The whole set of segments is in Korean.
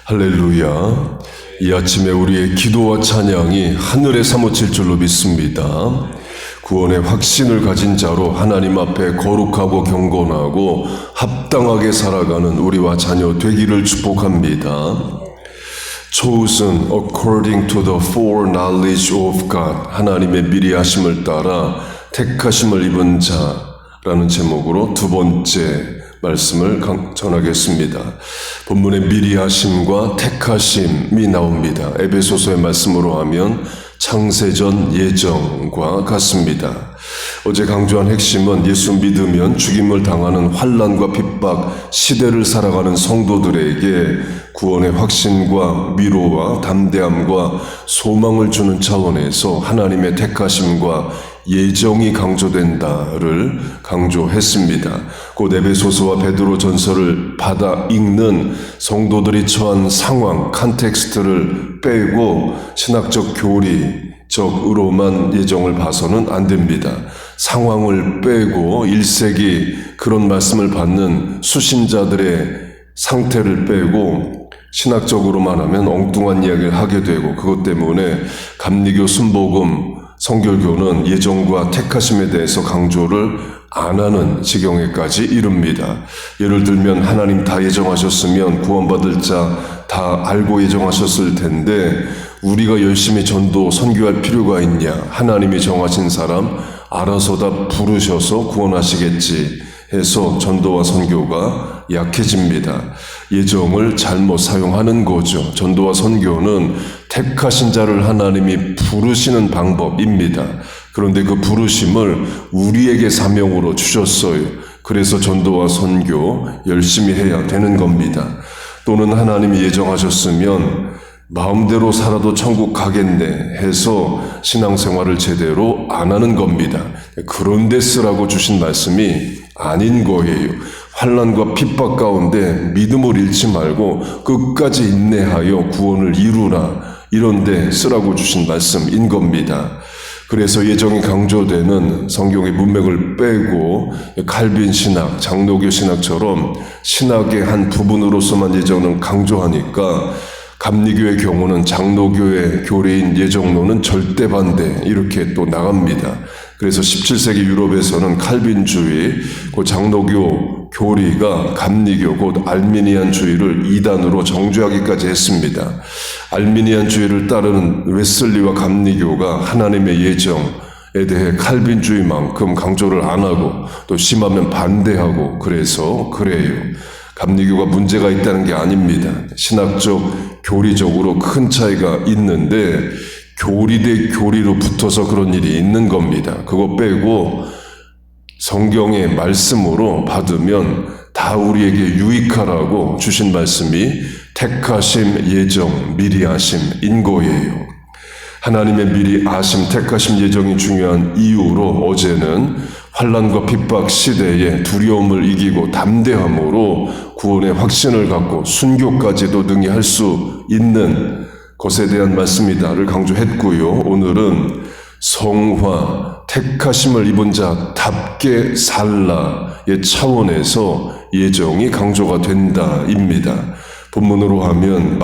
할렐루야. 이 아침에 우리의 기도와 찬양이 하늘에 사무칠 줄로 믿습니다. 구원의 확신을 가진 자로 하나님 앞에 거룩하고 경건하고 합당하게 살아가는 우리와 자녀 되기를 축복합니다. Chosen according to the foreknowledge of God, 하나님의 미리 하심을 따라 택하심을 입은 자라는 제목으로 두 번째 말씀을 전하겠습니다. 본문의 미리 하심과 택하심이 나옵니다. 에베소서의 말씀으로 하면 창세전 예정과 같습니다. 어제 강조한 핵심은 예수 믿으면 죽임을 당하는 환난과 핍박 시대를 살아가는 성도들에게 구원의 확신과 위로와 담대함과 소망을 주는 차원에서 하나님의 택하심과 예정이 강조된다를 강조했습니다. 곧 에베소서와 베드로 전서를 받아 읽는 성도들이 처한 상황, 컨텍스트를 빼고 신학적 교리적으로만 예정을 봐서는 안 됩니다. 상황을 빼고 1세기 그런 말씀을 받는 수신자들의 상태를 빼고 신학적으로만 하면 엉뚱한 이야기를 하게 되고, 그것 때문에 감리교 순복음 성결교는 예정과 택하심에 대해서 강조를 안 하는 지경에까지 이릅니다. 예를 들면 하나님 다 예정하셨으면 구원받을 자 다 알고 예정하셨을 텐데 우리가 열심히 전도 선교할 필요가 있냐? 하나님이 정하신 사람 알아서 다 부르셔서 구원하시겠지 해서 전도와 선교가 약해집니다. 예정을 잘못 사용하는 거죠. 전도와 선교는 택하신 자를 하나님이 부르시는 방법입니다. 그런데 그 부르심을 우리에게 사명으로 주셨어요. 그래서 전도와 선교 열심히 해야 되는 겁니다. 또는 하나님이 예정하셨으면 마음대로 살아도 천국 가겠네 해서 신앙생활을 제대로 안 하는 겁니다. 그런데 쓰라고 주신 말씀이 아닌 거예요. 환난과 핍박 가운데 믿음을 잃지 말고 끝까지 인내하여 구원을 이루라, 이런데 쓰라고 주신 말씀인 겁니다. 그래서 예정이 강조되는 성경의 문맥을 빼고 칼빈 신학, 장로교 신학처럼 신학의 한 부분으로서만 예정을 강조하니까 감리교의 경우는 장로교의 교리인 예정론은 절대 반대, 이렇게 또 나갑니다. 그래서 17세기 유럽에서는 칼빈주의, 그 장로교 교리가 감리교, 곧 알미니안주의를 이단으로 정죄하기까지 했습니다. 알미니안주의를 따르는 웨슬리와 감리교가 하나님의 예정에 대해 칼빈주의만큼 강조를 안 하고 또 심하면 반대하고, 그래서 그래요. 감리교가 문제가 있다는 게 아닙니다. 신학적, 교리적으로 큰 차이가 있는데 교리 대 교리로 붙어서 그런 일이 있는 겁니다. 그거 빼고 성경의 말씀으로 받으면 다 우리에게 유익하라고 주신 말씀이 택하심, 예정, 미리 하심인 거예요. 하나님의 미리 아심, 택하심, 예정이 중요한 이유로 어제는 환난과 핍박 시대에 두려움을 이기고 담대함으로 구원의 확신을 갖고 순교까지도 능히 할 수 있는 것에 대한 말씀이다를 강조했고요. 오늘은 성화, 택하심을 입은 자답게 살라의 차원에서 예정이 강조가 된다입니다. 본문으로 하면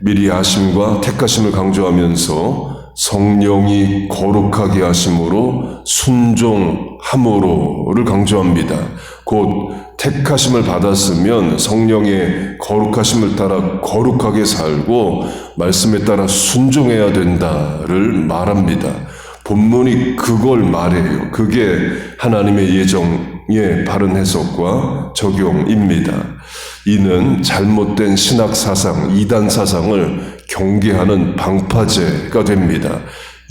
미리 아심과 택하심을 강조하면서 성령이 거룩하게 하심으로 순종함으로를 강조합니다. 곧 택하심을 받았으면 성령의 거룩하심을 따라 거룩하게 살고 말씀에 따라 순종해야 된다를 말합니다. 본문이 그걸 말해요. 그게 하나님의 예정의 바른 해석과 적용입니다. 이는 잘못된 신학 사상, 이단 사상을 경계하는 방파제가 됩니다.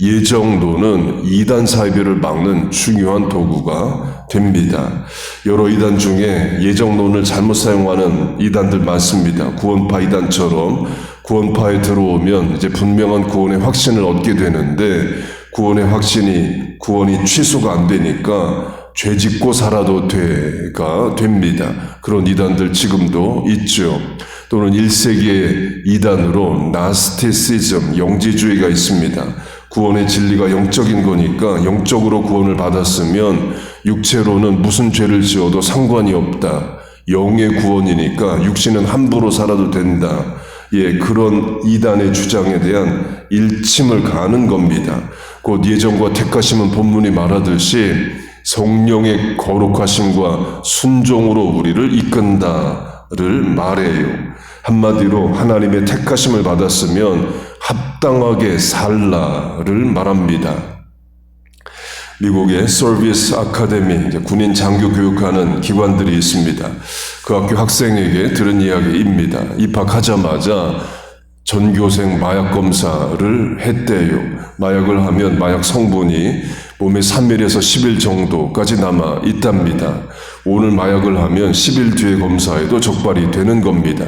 예정론은 이단 사이비를 막는 중요한 도구가 됩니다. 여러 이단 중에 예정론을 잘못 사용하는 이단들 많습니다. 구원파 이단처럼 구원파에 들어오면 이제 분명한 구원의 확신을 얻게 되는데 구원이 취소가 안 되니까 죄 짓고 살아도 돼가 됩니다. 그런 이단들 지금도 있죠. 또는 1세기의 이단으로 나스티시즘, 영지주의가 있습니다. 구원의 진리가 영적인 거니까 영적으로 구원을 받았으면 육체로는 무슨 죄를 지어도 상관이 없다. 영의 구원이니까 육신은 함부로 살아도 된다. 예, 그런 이단의 주장에 대한 일침을 가하는 겁니다. 곧 예정과 택하심은 본문이 말하듯이 성령의 거룩하심과 순종으로 우리를 이끈다를 말해요. 한마디로 하나님의 택하심을 받았으면 합당하게 살라를 말합니다. 미국의 서비스 아카데미, 군인 장교 교육하는 기관들이 있습니다. 그 학교 학생에게 들은 이야기입니다. 입학하자마자 전교생 마약 검사를 했대요. 마약을 하면 마약 성분이 몸에 3일에서 10일 정도까지 남아 있답니다. 오늘 마약을 하면 10일 뒤에 검사에도 적발이 되는 겁니다.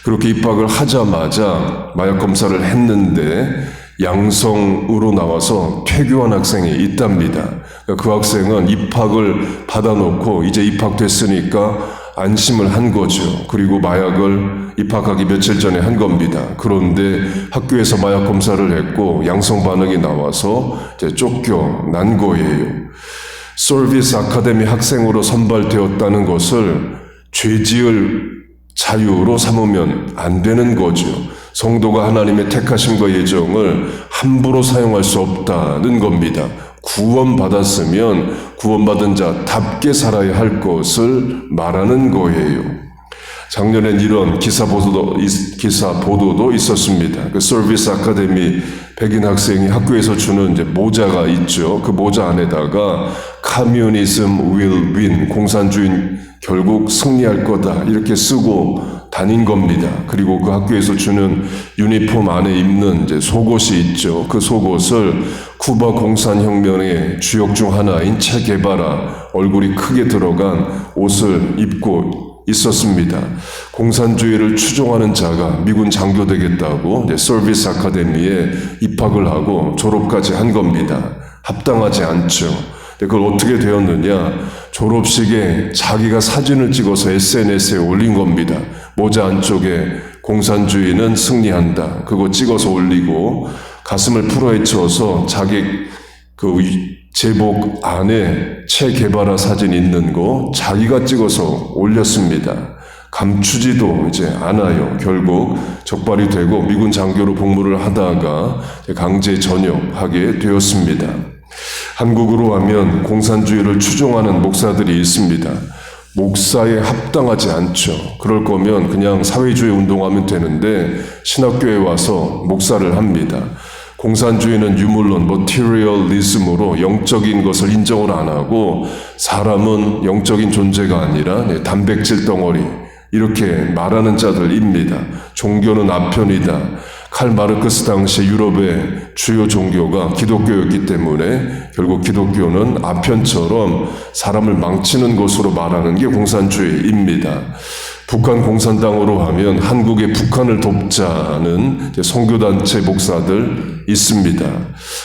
그렇게 입학을 하자마자 마약 검사를 했는데 양성으로 나와서 퇴교한 학생이 있답니다. 그 학생은 입학을 받아놓고 이제 입학됐으니까 안심을 한 거죠. 그리고 마약을 입학하기 며칠 전에 한 겁니다. 그런데 학교에서 마약 검사를 했고 양성 반응이 나와서 이제 쫓겨난 거예요. 서비스 아카데미 학생으로 선발되었다는 것을 죄지을 자유로 삼으면 안 되는 거죠. 성도가 하나님의 택하심과 예정을 함부로 사용할 수 없다는 겁니다. 구원받았으면 구원받은 자답게 살아야 할 것을 말하는 거예요. 작년엔 이런 기사 보도도 있었습니다. 그 서비스 아카데미 백인 학생이 학교에서 주는 이제 모자가 있죠. 그 모자 안에다가 Communism will win, 공산주의 결국 승리할 거다 이렇게 쓰고 다닌 겁니다. 그리고 그 학교에서 주는 유니폼 안에 입는 이제 속옷이 있죠. 그 속옷을 쿠바 공산혁명의 주역 중 하나인 체 게바라 얼굴이 크게 들어간 옷을 입고 있었습니다. 공산주의를 추종하는 자가 미군 장교 되겠다고 서비스 아카데미에 입학을 하고 졸업까지 한 겁니다. 합당하지 않죠. 그걸 어떻게 되었느냐? 졸업식에 자기가 사진을 찍어서 SNS에 올린 겁니다. 모자 안쪽에 공산주의는 승리한다. 그거 찍어서 올리고 가슴을 풀어헤쳐서 자기 그 제복 안에 체 게바라 사진 있는 거 자기가 찍어서 올렸습니다. 감추지도 이제 않아요. 결국 적발이 되고 미군 장교로 복무를 하다가 강제 전역하게 되었습니다. 한국으로 하면 공산주의를 추종하는 목사들이 있습니다. 목사에 합당하지 않죠. 그럴 거면 그냥 사회주의 운동하면 되는데 신학교에 와서 목사를 합니다. 공산주의는 유물론, 머티리얼리즘으로 영적인 것을 인정을 안 하고 사람은 영적인 존재가 아니라 단백질 덩어리 이렇게 말하는 자들입니다. 종교는 아편이다. 칼 마르크스 당시 유럽의 주요 종교가 기독교였기 때문에 결국 기독교는 아편처럼 사람을 망치는 것으로 말하는 게 공산주의입니다. 북한 공산당으로 하면 한국의 북한을 돕자는 선교단체 목사들 있습니다.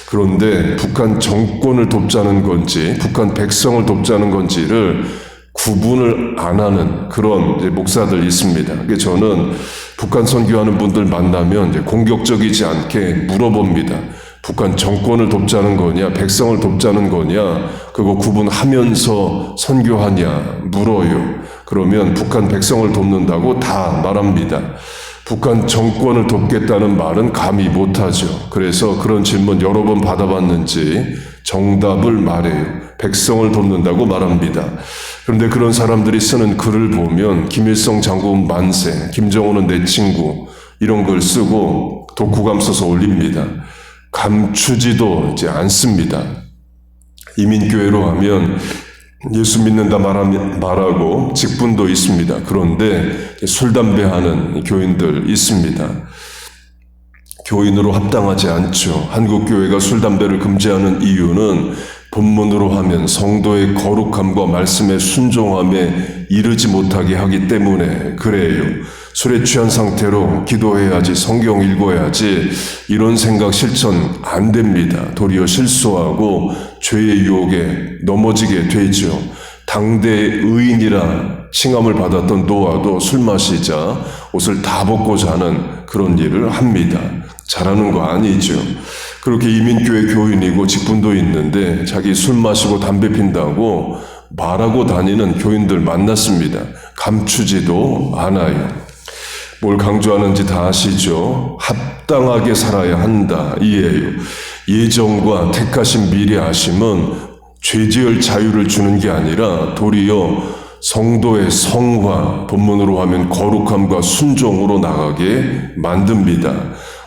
그런데 북한 정권을 돕자는 건지 북한 백성을 돕자는 건지를 구분을 안 하는 그런 목사들 있습니다. 저는 북한 선교하는 분들 만나면 공격적이지 않게 물어봅니다. 북한 정권을 돕자는 거냐, 백성을 돕자는 거냐, 그거 구분하면서 선교하냐 물어요. 그러면 북한 백성을 돕는다고 다 말합니다. 북한 정권을 돕겠다는 말은 감히 못하죠. 그래서 그런 질문 여러 번 받아봤는지 정답을 말해요. 백성을 돕는다고 말합니다. 그런데 그런 사람들이 쓰는 글을 보면 김일성 장군 만세, 김정은은 내 친구 이런 걸 쓰고 독후감 써서 올립니다. 감추지도 이제 않습니다. 이민교회로 하면 예수 믿는다 말하고 직분도 있습니다. 그런데 술, 담배 하는 교인들 있습니다. 교인으로 합당하지 않죠. 한국교회가 술, 담배를 금지하는 이유는 본문으로 하면 성도의 거룩함과 말씀의 순종함에 이르지 못하게 하기 때문에 그래요. 술에 취한 상태로 기도해야지, 성경 읽어야지 이런 생각 실천 안 됩니다. 도리어 실수하고 죄의 유혹에 넘어지게 되죠. 당대 의인이라 칭함을 받았던 노아도 술 마시자 옷을 다 벗고 자는 그런 일을 합니다. 잘하는 거 아니죠. 그렇게 이민교회 교인이고 직분도 있는데 자기 술 마시고 담배 핀다고 말하고 다니는 교인들 만났습니다. 감추지도 않아요. 뭘 강조하는지 다 아시죠? 합당하게 살아야 한다 이에요. 예정과 택하심 미리 아심은 죄지을 자유를 주는 게 아니라 도리어 성도의 성화, 본문으로 하면 거룩함과 순종으로 나가게 만듭니다.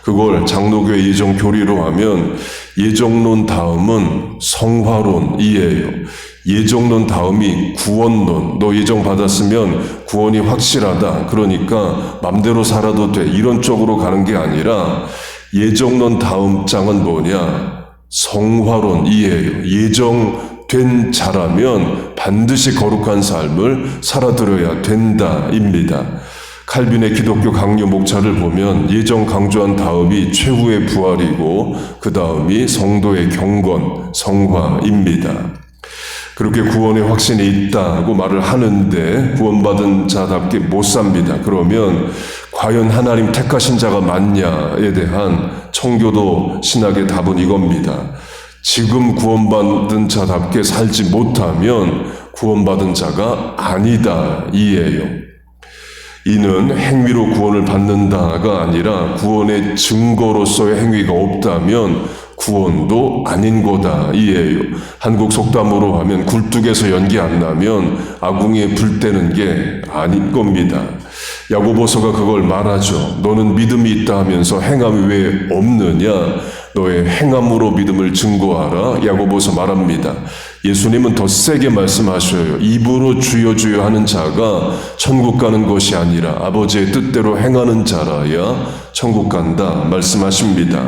그걸 장로교의 예정 교리로 하면 예정론 다음은 성화론이에요. 예정론 다음이 구원론. 너 예정 받았으면 구원이 확실하다. 그러니까 맘대로 살아도 돼. 이런 쪽으로 가는 게 아니라 예정론 다음 장은 뭐냐? 성화론이에요. 예정된 자라면 반드시 거룩한 삶을 살아들어야 된다입니다. 칼빈의 기독교 강요 목차를 보면 예정 강조한 다음이 최후의 부활이고 그 다음이 성도의 경건, 성화입니다. 그렇게 구원의 확신이 있다고 말을 하는데 구원받은 자답게 못 삽니다. 그러면 과연 하나님 택하신 자가 맞냐에 대한 청교도 신학의 답은 이겁니다. 지금 구원받은 자답게 살지 못하면 구원받은 자가 아니다 이에요. 이는 행위로 구원을 받는다가 아니라 구원의 증거로서의 행위가 없다면 구원도 아닌 거다 이에요. 한국 속담으로 하면 굴뚝에서 연기 안 나면 아궁이에 불 때는 게 아닌 겁니다. 야고보서가 그걸 말하죠. 너는 믿음이 있다 하면서 행함이 왜 없느냐? 너의 행함으로 믿음을 증거하라. 야고보서 말합니다. 예수님은 더 세게 말씀하셔요. 입으로 주여 주여 하는 자가 천국 가는 것이 아니라 아버지의 뜻대로 행하는 자라야 천국 간다 말씀하십니다.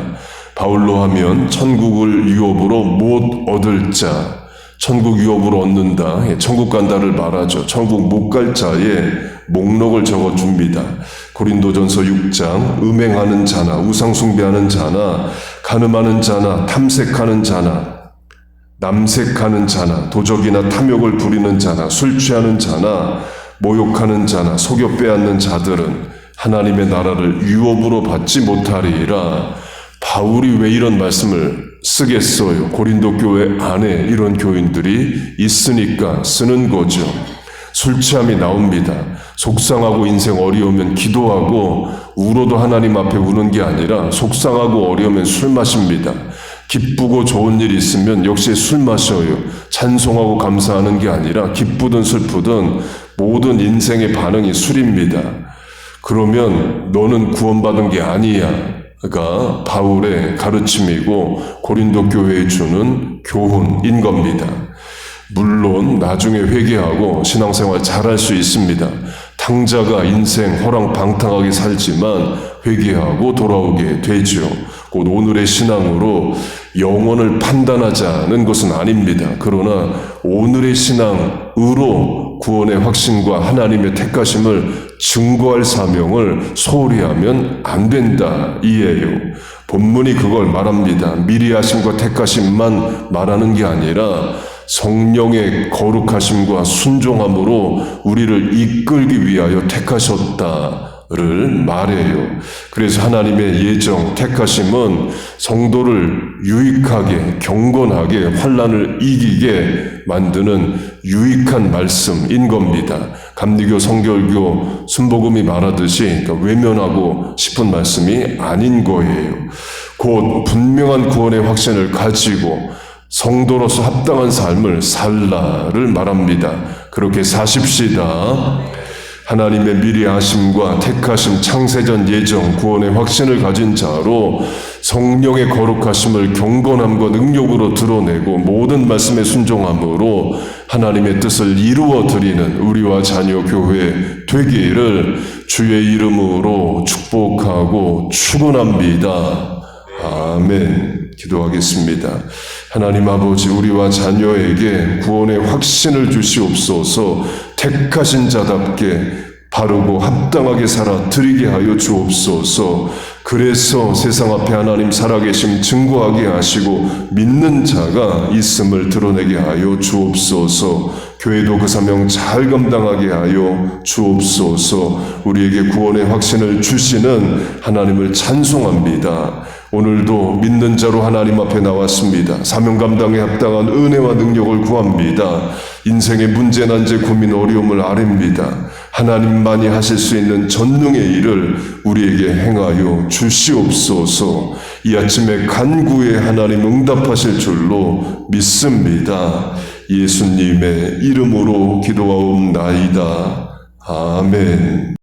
바울로 하면 천국을 유업으로 못 얻을 자, 천국 유업으로 얻는다, 천국 간다를 말하죠. 천국 못 갈 자의 목록을 적어줍니다. 고린도전서 6장 음행하는 자나 우상 숭배하는 자나 간음하는 자나 탐색하는 자나 남색하는 자나 도적이나 탐욕을 부리는 자나 술 취하는 자나 모욕하는 자나 속여 빼앗는 자들은 하나님의 나라를 유업으로 받지 못하리라. 바울이 왜 이런 말씀을 쓰겠어요? 고린도 교회 안에 이런 교인들이 있으니까 쓰는 거죠. 술 취함이 나옵니다. 속상하고 인생 어려우면 기도하고 울어도 하나님 앞에 우는 게 아니라 속상하고 어려우면 술 마십니다. 기쁘고 좋은 일이 있으면 역시 술 마셔요. 찬송하고 감사하는 게 아니라 기쁘든 슬프든 모든 인생의 반응이 술입니다. 그러면 너는 구원받은 게 아니야. 가 바울의 가르침이고 고린도 교회에 주는 교훈인 겁니다. 물론 나중에 회개하고 신앙생활 잘할 수 있습니다. 탕자가 인생 허랑방탕하게 살지만 회개하고 돌아오게 되죠. 곧 오늘의 신앙으로 영혼을 판단하자는 것은 아닙니다. 그러나 오늘의 신앙으로 구원의 확신과 하나님의 택하심을 증거할 사명을 소홀히 하면 안 된다 이에요. 본문이 그걸 말합니다. 미리 하심과 택하심만 말하는 게 아니라 성령의 거룩하심과 순종함으로 우리를 이끌기 위하여 택하셨다를 말해요. 그래서 하나님의 예정, 택하심은 성도를 유익하게, 경건하게, 환난을 이기게 만드는 유익한 말씀인 겁니다. 감리교, 성결교, 순복음이 말하듯이 외면하고 싶은 말씀이 아닌 거예요. 곧 분명한 구원의 확신을 가지고 성도로서 합당한 삶을 살라를 말합니다. 그렇게 사십시다. 하나님의 미리 아심과 택하심, 창세전 예정, 구원의 확신을 가진 자로 성령의 거룩하심을 경건함과 능력으로 드러내고 모든 말씀에 순종함으로 하나님의 뜻을 이루어 드리는 우리와 자녀 교회 되기를 주의 이름으로 축복하고 축원합니다. 아멘. 기도하겠습니다. 하나님 아버지, 우리와 자녀에게 구원의 확신을 주시옵소서. 택하신 자답게 바르고 합당하게 살아 드리게 하여 주옵소서. 그래서 세상 앞에 하나님 살아계심 증거하게 하시고 믿는 자가 있음을 드러내게 하여 주옵소서. 교회도 그 사명 잘 감당하게 하여 주옵소서. 우리에게 구원의 확신을 주시는 하나님을 찬송합니다. 오늘도 믿는 자로 하나님 앞에 나왔습니다. 사명 감당에 합당한 은혜와 능력을 구합니다. 인생의 문제, 난제, 고민, 어려움을 아뢰입니다. 하나님만이 하실 수 있는 전능의 일을 우리에게 행하여 주시옵소서. 이 아침에 간구에 하나님 응답하실 줄로 믿습니다. 예수님의 이름으로 기도하옵나이다. 아멘.